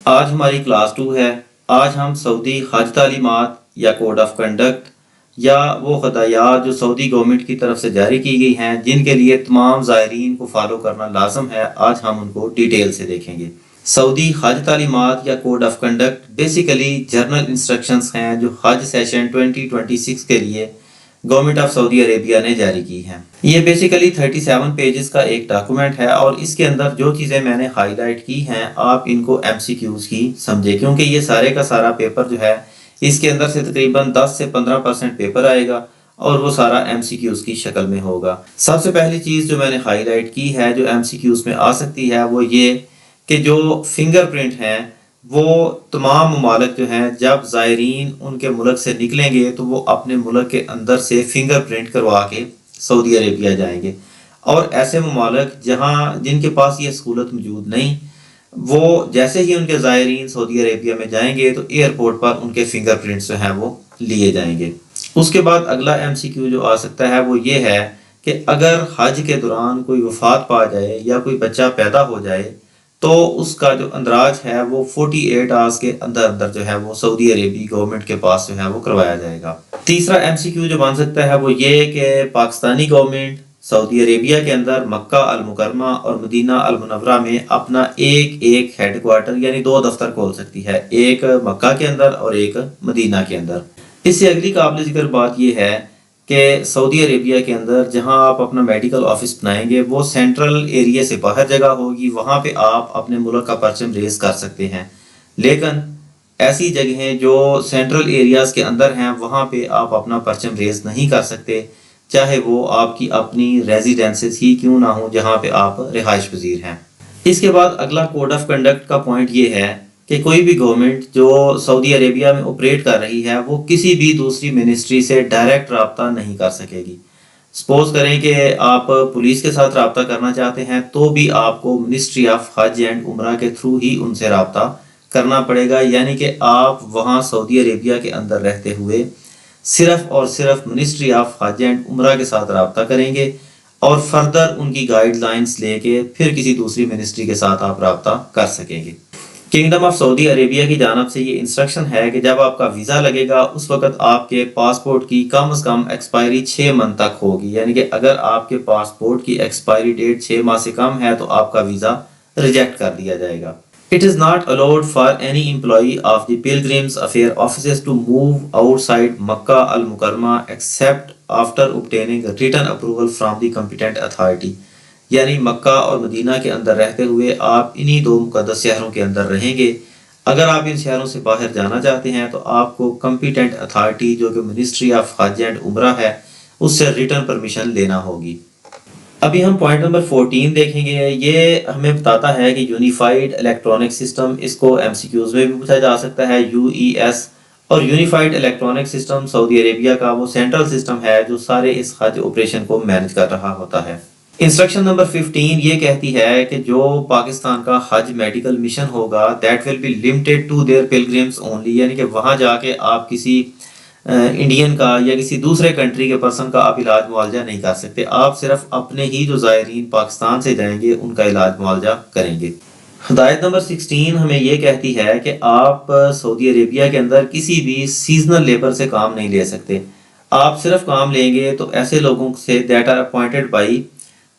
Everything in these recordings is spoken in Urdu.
آج ہماری کلاس 2 ہے۔ آج ہم سعودی حج تعلیمات یا کوڈ آف کنڈکٹ یا وہ ہدایات جو سعودی گورنمنٹ کی طرف سے جاری کی گئی ہیں جن کے لیے تمام زائرین کو فالو کرنا لازم ہے، آج ہم ان کو ڈیٹیل سے دیکھیں گے۔ سعودی حج تعلیمات یا code of conduct basically general instructions ہیں جو حج سیشن 2026 کے لیے گورنمنٹ آف سعودی عربیہ نے جاری کی ہیں۔ یہ بیسیکلی 37 پیجز کا ایک ڈاکومنٹ ہے اور اس کے اندر جو چیزیں میں نے ہائی لائٹ کی ہیں آپ ان کو ایم سی کیوز کی سمجھے، کیونکہ یہ سارے کا سارا پیپر جو ہے اس کے اندر سے تقریباً 10 سے 15% پیپر آئے گا اور وہ سارا ایم سی کیوز کی شکل میں ہوگا۔ سب سے پہلی چیز جو میں نے ہائی لائٹ کی ہے جو ایم سی کیوز میں آ سکتی ہے وہ یہ کہ جو فنگر پرنٹ ہیں وہ تمام ممالک جو ہیں جب زائرین ان کے ملک سے نکلیں گے تو وہ اپنے ملک کے اندر سے فنگر پرنٹ کروا کے سعودی عربیہ جائیں گے، اور ایسے ممالک جن کے پاس یہ سہولت موجود نہیں، وہ جیسے ہی ان کے زائرین سعودی عربیہ میں جائیں گے تو ایئرپورٹ پر ان کے فنگر پرنٹس جو ہیں وہ لیے جائیں گے۔ اس کے بعد اگلا ایم سی کیو جو آ سکتا ہے وہ یہ ہے کہ اگر حج کے دوران کوئی وفات پا جائے یا کوئی بچہ پیدا ہو جائے تو اس کا جو اندراج ہے وہ 48 آورز کے اندر جو ہے وہ سعودی عربی گورنمنٹ کے پاس جو ہے وہ کروایا جائے گا۔ تیسرا ایم سی کیو جو بن سکتا ہے وہ یہ کہ پاکستانی گورنمنٹ سعودی عربیہ کے اندر مکہ المکرمہ اور مدینہ المنورہ میں اپنا ایک ہیڈ کوارٹر یعنی 2 دفتر کھول سکتی ہے، ایک مکہ کے اندر اور ایک مدینہ کے اندر۔ اس سے اگلی قابل ذکر بات یہ ہے کہ سعودی عربیہ کے اندر جہاں آپ اپنا میڈیکل آفس بنائیں گے وہ سینٹرل ایریا سے باہر جگہ ہوگی، وہاں پہ آپ اپنے ملک کا پرچم ریز کر سکتے ہیں، لیکن ایسی جگہیں جو سینٹرل ایریاز کے اندر ہیں وہاں پہ آپ اپنا پرچم ریز نہیں کر سکتے، چاہے وہ آپ کی اپنی ریزیڈنسز ہی کیوں نہ ہوں جہاں پہ آپ رہائش پذیر ہیں۔ اس کے بعد اگلا کوڈ آف کنڈکٹ کا پوائنٹ یہ ہے کہ کوئی بھی گورنمنٹ جو سعودی عربیہ میں آپریٹ کر رہی ہے وہ کسی بھی دوسری منسٹری سے ڈائریکٹ رابطہ نہیں کر سکے گی۔ سپوز کریں کہ آپ پولیس کے ساتھ رابطہ کرنا چاہتے ہیں تو بھی آپ کو منسٹری آف حج اینڈ عمرہ کے تھرو ہی ان سے رابطہ کرنا پڑے گا، یعنی کہ آپ وہاں سعودی عربیہ کے اندر رہتے ہوئے صرف اور صرف منسٹری آف حج اینڈ عمرہ کے ساتھ رابطہ کریں گے اور فردر ان کی گائیڈ لائنز لے کے پھر کسی دوسری منسٹری کے ساتھ آپ رابطہ کر سکیں گے۔ کنگڈم آف سعودی عربیہ کی جانب سے یہ انسٹرکشن ہے کہ جب آپ کا ویزا لگے گا اس وقت آپ کے پاسپورٹ کی کم از کم ایکسپائری 6 منتھ تک ہوگی، یعنی کہ اگر آپ کے پاسپورٹ کی ایکسپائری ڈیٹ 6 ماہ سے کم ہے تو آپ کا ویزا ریجیکٹ کر دیا جائے گا۔ It is not allowed for any employee of the Pilgrims Affairs offices to move outside Makkah al-Mukarramah except after obtaining a written approval from the competent authority۔ یعنی مکہ اور مدینہ کے اندر رہتے ہوئے آپ انہی 2 مقدس شہروں کے اندر رہیں گے۔ اگر آپ ان شہروں سے باہر جانا چاہتے ہیں تو آپ کو کمپیٹنٹ اتھارٹی جو کہ منسٹری آف حج اینڈ عمرہ ہے اس سے ریٹن پرمیشن لینا ہوگی۔ ابھی ہم پوائنٹ نمبر 14 دیکھیں گے۔ یہ ہمیں بتاتا ہے کہ یونیفائڈ الیکٹرانک سسٹم، اس کو ایم سی کیوز میں بھی پوچھا جا سکتا ہے، UES، اور یونیفائڈ الیکٹرانک سسٹم سعودی عربیہ کا وہ سینٹرل سسٹم ہے جو سارے اس حج آپریشن کو مینج کر رہا ہوتا ہے۔ انسٹرکشن نمبر 15 یہ کہتی ہے کہ جو پاکستان کا حج میڈیکل مشن ہوگا that will be limited to their pilgrims only، یعنی کہ وہاں جا کے آپ کسی انڈین کا یا کسی دوسرے کنٹری کے پرسن کا آپ علاج معالجہ نہیں کر سکتے، آپ صرف اپنے ہی جو زائرین پاکستان سے جائیں گے ان کا علاج معالجہ کریں گے۔ ہدایت نمبر 16 ہمیں یہ کہتی ہے کہ آپ سعودی عربیہ کے اندر کسی بھی سیزنل لیبر سے کام نہیں لے سکتے، آپ صرف کام لیں گے تو ایسے لوگوں سے that are appointed by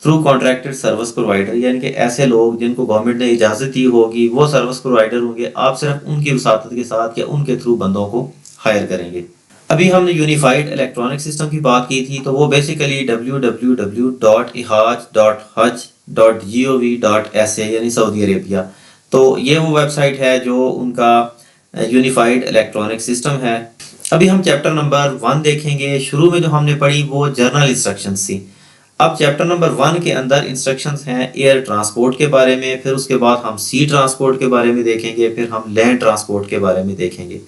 through contracted service provider, یعنی کہ ایسے لوگ جن کو گورنمنٹ نے اجازت دی ہوگی وہ سروس پرووائڈر ہوں گے، آپ صرف ان کی وساطت کے ساتھ یا ان کے تھرو بندوں کو ہائر کریں گے۔ ابھی ہم نے یونیفائڈ الیکٹرانک سسٹم کی بات کی تھی تو وہ بیسیکلی www.ihaj.haj.gov.sa یعنی سعودی عربیہ، تو یہ وہ ویب سائٹ ہے جو ان کا یونیفائڈ الیکٹرانک سسٹم ہے۔ ابھی ہم چیپٹر نمبر 1 دیکھیں گے۔ شروع میں جو ہم نے پڑھی وہ جرنل انسٹرکشنز تھی۔ اب چیپٹر نمبر 1 کے اندر انسٹرکشنز ہیں ایئر ٹرانسپورٹ کے بارے میں، پھر اس کے بعد ہم سی ٹرانسپورٹ کے بارے میں دیکھیں گے، پھر ہم لینڈ ٹرانسپورٹ کے بارے میں دیکھیں گے،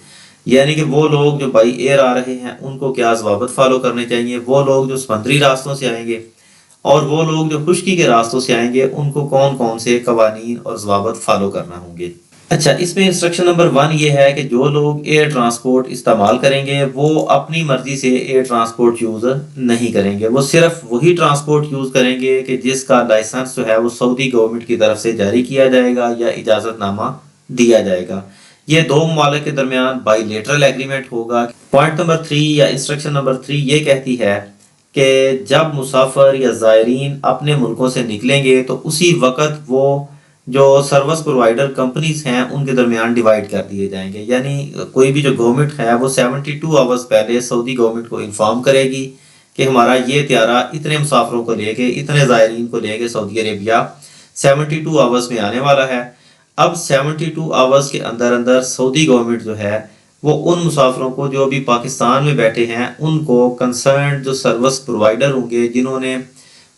یعنی کہ وہ لوگ جو بائی ایئر آ رہے ہیں ان کو کیا ضوابط فالو کرنے چاہیے، وہ لوگ جو سمندری راستوں سے آئیں گے اور وہ لوگ جو خشکی کے راستوں سے آئیں گے ان کو کون کون سے قوانین اور ضوابط فالو کرنا ہوں گے۔ اچھا، اس میں انسٹرکشن نمبر 1 یہ ہے کہ جو لوگ ایئر ٹرانسپورٹ استعمال کریں گے وہ اپنی مرضی سے ایئر ٹرانسپورٹ یوز نہیں کریں گے، وہ صرف وہی ٹرانسپورٹ یوز کریں گے کہ جس کا لائسنس جو ہے وہ سعودی گورنمنٹ کی طرف سے جاری کیا جائے گا یا اجازت نامہ دیا جائے گا۔ یہ دو ممالک کے درمیان بائی لیٹرل ایگریمنٹ ہوگا۔ پوائنٹ نمبر 3 یا انسٹرکشن نمبر 3 یہ کہتی ہے کہ جب مسافر یا زائرین اپنے ملکوں سے نکلیں گے تو اسی وقت وہ جو سروس پرووائڈر کمپنیز ہیں ان کے درمیان ڈیوائیڈ کر دیے جائیں گے، یعنی کوئی بھی جو گورنمنٹ ہے وہ 72 آورز پہلے سعودی گورنمنٹ کو انفارم کرے گی کہ ہمارا یہ طیارہ اتنے مسافروں کو لے کے اتنے زائرین کو لے کے سعودی عربیہ 72 آورز میں آنے والا ہے۔ اب 72 آورز کے اندر اندر سعودی گورنمنٹ جو ہے وہ ان مسافروں کو جو ابھی پاکستان میں بیٹھے ہیں ان کو کنسرنڈ جو سروس پرووائڈر ہوں گے جنہوں نے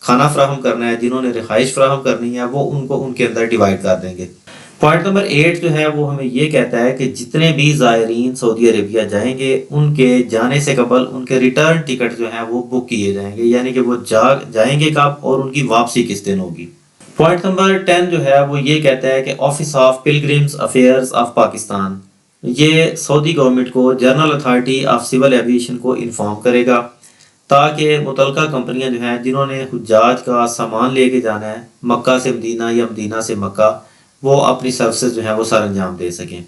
کھانا فراہم کرنا ہے، جنہوں نے رہائش فراہم کرنی ہے، وہ ان کو ان کے اندر ڈیوائیڈ کر دیں گے۔ پوائنٹ نمبر 8 جو ہے وہ ہمیں یہ کہتا ہے کہ جتنے بھی زائرین سعودی عربیہ جائیں گے ان کے جانے سے قبل ان کے ریٹرن ٹکٹ جو ہیں وہ بک کیے جائیں گے، یعنی کہ وہ جائیں گے کب اور ان کی واپسی کس دن ہوگی۔ پوائنٹ نمبر 10 جو ہے وہ یہ کہتا ہے کہ office of pilgrims affairs of Pakistan یہ سعودی گورنمنٹ کو general authority of civil aviation کو انفارم کرے گا تاکہ متعلقہ کمپنیاں جو ہیں جنہوں نے حجاج کا سامان لے کے جانا ہے مکہ سے مدینہ یا مدینہ سے مکہ، وہ اپنی سروسز جو ہیں وہ سر انجام دے سکیں۔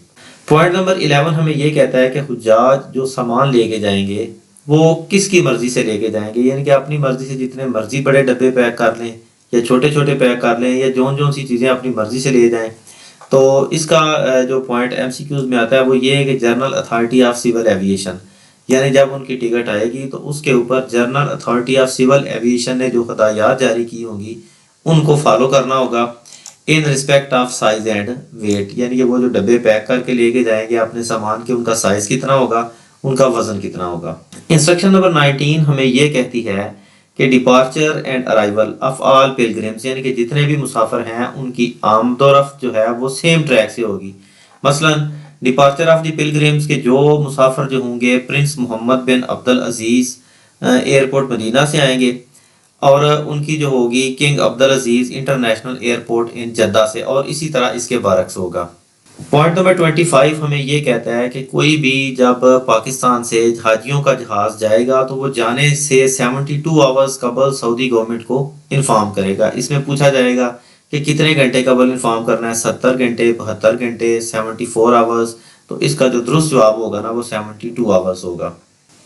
پوائنٹ نمبر 11 ہمیں یہ کہتا ہے کہ حجاج جو سامان لے کے جائیں گے وہ کس کی مرضی سے لے کے جائیں گے، یعنی کہ اپنی مرضی سے جتنے مرضی بڑے ڈبے پیک کر لیں یا چھوٹے چھوٹے پیک کر لیں یا جون سی چیزیں اپنی مرضی سے لے جائیں۔ تو اس کا جو پوائنٹ MCQs میں آتا ہے وہ یہ ہے کہ General authority of civil Aviation, یعنی جب ان کی ٹکٹ آئے گی تو اس کے اوپر General authority of civil Aviation نے جو ہدایات جاری کی ہوں گی ان کو فالو کرنا ہوگا in respect of size and weight, یعنی کہ وہ جو ڈبے پیک کر کے لے کے جائیں گے اپنے سامان کے ان کا سائز کتنا ہوگا، ان کا وزن کتنا ہوگا۔ انسٹرکشن نمبر 19 ہمیں یہ کہتی ہے کہ departure and arrival of all pilgrims, یعنی کہ جتنے بھی مسافر ہیں ان کی آمد و رفت جو ہے وہ سیم ٹریک سے ہوگی۔ مثلا ڈپارچر آف دی پلگرمز کے جو مسافر جو ہوں گے Prince Mohammad bin Abdulaziz Airport Madinah سے آئیں گے، اور ان کی جو ہوگی King Abdulaziz International Airport in Jeddah سے، اور اسی طرح اس کے برعکس ہوگا۔ پوائنٹ نمبر 25 ہمیں یہ کہتا ہے کہ کوئی بھی جب پاکستان سے حاجیوں کا جہاز جائے گا تو وہ جانے سے 72 آورز قبل سعودی گورنمنٹ کو انفارم کرے گا۔ اس میں پوچھا جائے گا کہ کتنے گھنٹے قبل انفارم کرنا ہے، 70 گھنٹے، 72 گھنٹے، 74 آورز، تو اس کا جو درست جواب ہوگا نا وہ 72 آورز ہوگا۔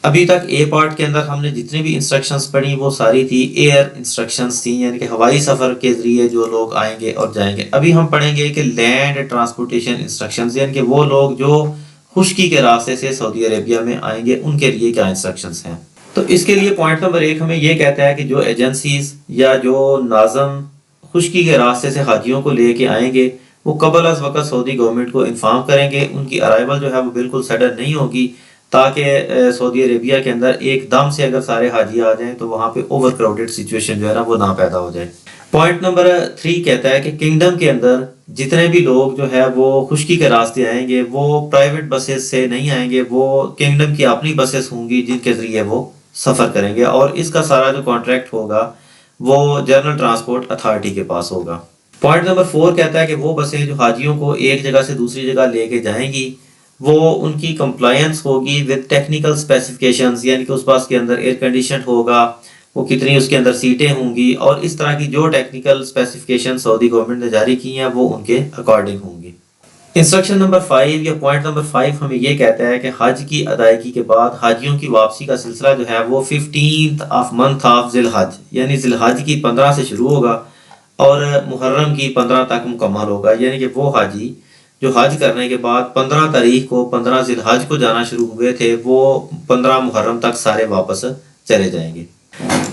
ابھی تک اے پارٹ کے اندر ہم نے جتنی بھی انسٹرکشنز پڑھی وہ ساری تھی ایئر انسٹرکشنز تھیں، یعنی کہ ہوائی سفر کے ذریعے جو لوگ آئیں گے اور جائیں گے۔ ابھی ہم پڑھیں گے کہ لینڈ ٹرانسپورٹیشن انسٹرکشنز، یعنی کہ وہ لوگ جو خشکی کے راستے سے سعودی عربیہ میں آئیں گے ان کے لیے کیا انسٹرکشنز ہیں۔ تو اس کے لیے پوائنٹ نمبر 1 ہمیں یہ کہتا ہے کہ جو ایجنسیز یا جو ناظم خشکی کے راستے سے حاجیوں کو لے کے آئیں گے وہ قبل از وقت سعودی گورنمنٹ کو انفارم کریں گے، ان کی ارائیول جو ہے وہ بالکل سڈن نہیں ہوگی تاکہ سعودی عربیہ کے اندر ایک دم سے اگر سارے حاجی آ جائیں تو وہاں پہ اوور کراؤڈڈ سچویشن جو ہے نا وہ نہ پیدا ہو جائے۔ پوائنٹ نمبر 3 کہتا ہے کہ کنگڈم کے اندر جتنے بھی لوگ جو ہے وہ خشکی کے راستے آئیں گے وہ پرائیویٹ بسز سے نہیں آئیں گے، وہ کنگڈم کی اپنی بسز ہوں گی جن کے ذریعے وہ سفر کریں گے، اور اس کا سارا جو کانٹریکٹ ہوگا وہ جنرل ٹرانسپورٹ اتھارٹی کے پاس ہوگا۔ پوائنٹ نمبر 4 کہتا ہے کہ وہ بسیں جو حاجیوں کو ایک جگہ سے دوسری جگہ لے کے جائیں گی وہ ان کی کمپلائنس ہوگی ود ٹیکنیکل اسپیسیفکیشنز، یعنی کہ اس بس کے اندر ایئر کنڈیشنڈ ہوگا، وہ کتنی اس کے اندر سیٹیں ہوں گی، اور اس طرح کی جو ٹیکنیکل اسپیسیفکیشن سعودی گورنمنٹ نے جاری کی ہیں وہ ان کے اکارڈنگ ہوں گی۔ انسٹرکشن نمبر 5 یا پوائنٹ نمبر 5 ہمیں یہ کہتا ہے کہ حج کی ادائیگی کے بعد حاجیوں کی واپسی کا سلسلہ جو ہے وہ 15th آف منتھ آف ذی الحج، یعنی ذی الحج کی 15 سے شروع ہوگا اور محرم کی 15 تک مکمل ہوگا، یعنی کہ وہ حاجی جو حج کرنے کے بعد 15 تاریخ کو 15 ذی الحج کو جانا شروع ہوئے تھے وہ 15 محرم تک سارے واپس چلے جائیں گے۔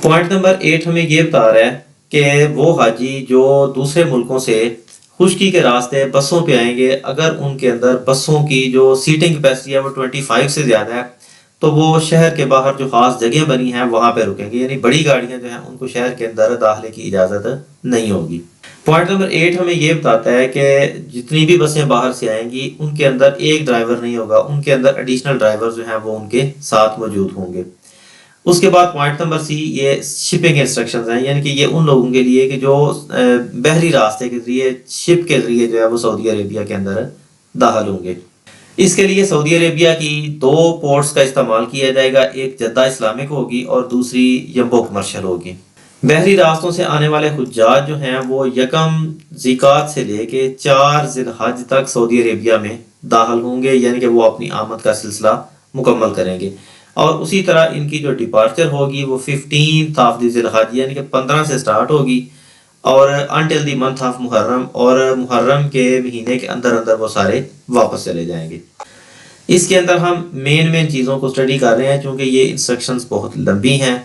پوائنٹ نمبر 8 ہمیں یہ بتا رہا ہے کہ وہ حاجی جو دوسرے ملکوں سے خشکی کے راستے بسوں پہ آئیں گے، اگر ان کے اندر بسوں کی جو سیٹنگ کیپیسٹی ہے وہ 25 سے زیادہ ہے تو وہ شہر کے باہر جو خاص جگہیں بنی ہیں وہاں پہ رکیں گے، یعنی بڑی گاڑیاں جو ہیں ان کو شہر کے اندر داخلے کی اجازت نہیں ہوگی۔ پوائنٹ نمبر 8 ہمیں یہ بتاتا ہے کہ جتنی بھی بسیں باہر سے آئیں گی ان کے اندر ایک ڈرائیور نہیں ہوگا، ان کے اندر ایڈیشنل ڈرائیور جو ہیں وہ ان کے ساتھ موجود ہوں گے۔ اس کے بعد پوائنٹ نمبر C یہ شپنگ انسٹرکشنز ہیں، یعنی کہ یہ ان لوگوں کے لیے کہ جو بحری راستے کے ذریعے شپ کے ذریعے جو ہے وہ سعودی عربیہ کے اندر داخل ہوں گے۔ اس کے لیے سعودی عربیہ کی 2 پورٹس کا استعمال کیا جائے گا، ایک جدہ اسلامک ہوگی اور دوسری یمبو کمرشل ہوگی۔ بحری راستوں سے آنے والے حجاج جو ہیں وہ یکم ذیقات سے لے کے 4 ذی الحج تک سعودی عربیہ میں داخل ہوں گے، یعنی کہ وہ اپنی آمد کا سلسلہ مکمل کریں گے، اور اسی طرح ان کی جو ڈپارچر ہوگی وہ 15 آف ذی الحج یعنی کہ 15 سے سٹارٹ ہوگی، اور انٹل دی منتھ آف محرم، اور محرم کے مہینے کے اندر اندر وہ سارے واپس چلے جائیں گے۔ اس کے اندر ہم مین چیزوں کو اسٹڈی کر رہے ہیں چونکہ یہ انسٹرکشنز بہت لمبی ہیں،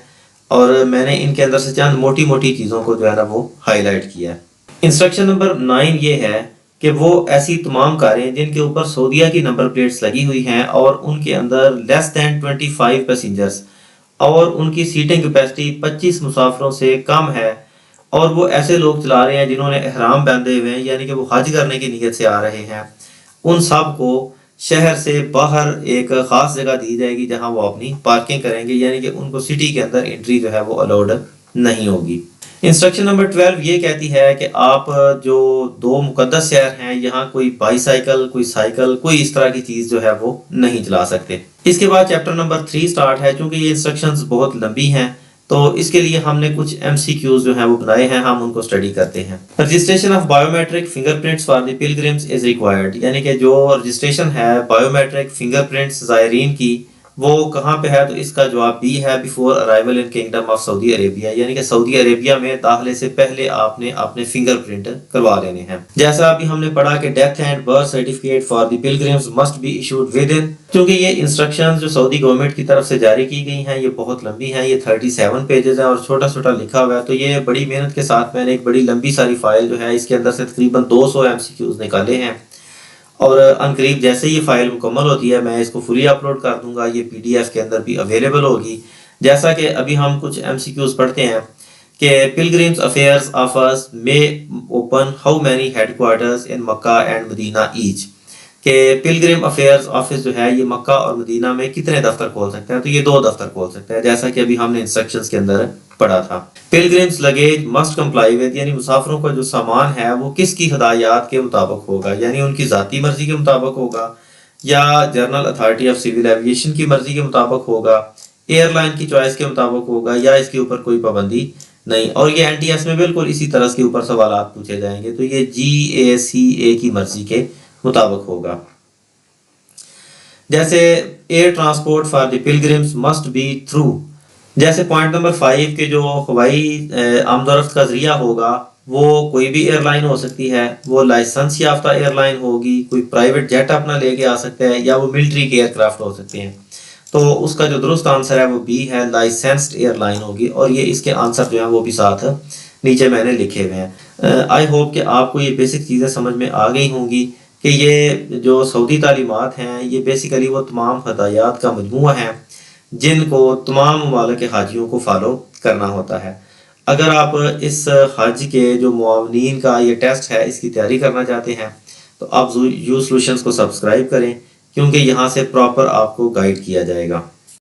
اور میں نے ان کے اندر سے چند موٹی چیزوں کو جو ہے نا وہ ہائی لائٹ کیا ہے۔ انسٹرکشن نمبر 9 یہ ہے کہ وہ ایسی تمام کاریں جن کے اوپر سعودیہ کی نمبر پلیٹس لگی ہوئی ہیں اور ان کے اندر لیس دین 25 پیسنجرز اور ان کی سیٹنگ کیپیسٹی 25 مسافروں سے کم ہے، اور وہ ایسے لوگ چلا رہے ہیں جنہوں نے احرام باندھے ہوئے ہیں، یعنی کہ وہ حج کرنے کی نیت سے آ رہے ہیں، ان سب کو شہر سے باہر ایک خاص جگہ دی جائے گی جہاں وہ اپنی پارکنگ کریں گے، یعنی کہ ان کو سٹی کے اندر انٹری جو ہے وہ الاؤڈ نہیں ہوگی۔ انسٹرکشن نمبر 12 یہ کہتی ہے کہ آپ جو 2 مقدس شہر ہیں یہاں کوئی بائی سائیکل، کوئی سائیکل، کوئی اس طرح کی چیز جو ہے وہ نہیں چلا سکتے۔ اس کے بعد چیپٹر نمبر 3 سٹارٹ ہے۔ چونکہ یہ انسٹرکشنز بہت لمبی ہیں تو اس کے لیے ہم نے کچھ MCQs جو ہیں وہ بنائے ہیں، ہم ان کو اسٹڈی کرتے ہیں۔ Registration of biometric finger prints for the pilgrims is required, یعنی کہ جو رجسٹریشن ہے بایومیٹرک فنگر پرنٹس زائرین کی وہ کہاں پہ ہے، تو اس کا جواب بھی ہے before arrival in kingdom of Saudi Arabia, یعنی کہ سعودی عربیہ میں داخلے سے پہلے آپ نے اپنے فنگر پرنٹ کروا لینے ہیں۔ جیسا ابھی ہم نے پڑھا کہ death and birth certificate for the pilgrims must be issued within, کیونکہ یہ انسٹرکشنز جو سعودی گورنمنٹ کی طرف سے جاری کی گئی ہیں یہ بہت لمبی ہیں، یہ 37 پیجز ہیں اور چھوٹا لکھا ہوا ہے، تو یہ بڑی محنت کے ساتھ میں نے ایک بڑی لمبی ساری فائل جو ہے اس کے اندر سے تقریباً 200 MCQs نکالے ہیں، اور عنقریب جیسے یہ فائل مکمل ہوتی ہے میں اس کو فلی اپلوڈ کر دوں گا، یہ PDF کے اندر بھی اویلیبل ہوگی۔ جیسا کہ ابھی ہم کچھ MCQs پڑھتے ہیں کہ پلگرمز افیئرز آفس میں open how many headquarters in Mecca and Medina each, کہ پلگرم افیئرز آفس جو ہے یہ مکہ اور مدینہ میں کتنے دفتر کھول سکتے ہیں، تو یہ 2 دفتر کھول سکتے ہیں، جیسا کہ ابھی ہم نے انسٹرکشنز کے اندر پڑھا تھا۔ پلگرمز لگیج مسٹ کمپلائی ود، یعنی مسافروں کا جو سامان ہے وہ کس کی ہدایات کے مطابق ہوگا، یعنی ان کی ذاتی مرضی کے مطابق ہوگا یا general authority of civil aviation کی مرضی کے مطابق ہوگا، ایئر لائن کی چوائس کے مطابق ہوگا، یا اس کے اوپر کوئی پابندی نہیں۔ اور یہ NTS میں بالکل اسی طرح کے اوپر سوالات پوچھے جائیں گے، تو یہ GACA کی مرضی کے مطابق ہوگا۔ جیسے air transport for the pilgrims must be through, جیسے پوائنٹ نمبر 5 کے جو ہوائی آمد و رفت کا ذریعہ ہوگا وہ کوئی بھی ایئر لائن ہو سکتی ہے، وہ لائسنس یافتہ ایئر لائن ہوگی، کوئی پرائیویٹ جیٹ اپنا لے کے آ سکتا ہے، یا وہ ملٹری کے ایئر کرافٹ ہو سکتے ہیں، تو اس کا جو درست آنسر ہے وہ B ہے، لائسنسڈ ایئر لائن ہوگی، اور یہ اس کے آنسر جو ہیں وہ بھی ساتھ نیچے میں نے لکھے ہوئے ہیں۔ آئی ہوپ کہ آپ کو یہ بیسک چیزیں سمجھ میں آ گئی ہوں گی کہ یہ جو سعودی تعلیمات ہیں یہ بیسیکلی وہ تمام ہدایات کا مجموعہ ہیں جن کو تمام ممالک کے حاجیوں کو فالو کرنا ہوتا ہے۔ اگر آپ اس حج کے جو معاونین کا یہ ٹیسٹ ہے اس کی تیاری کرنا چاہتے ہیں تو آپ یو سولوشنز کو سبسکرائب کریں، کیونکہ یہاں سے پراپر آپ کو گائیڈ کیا جائے گا۔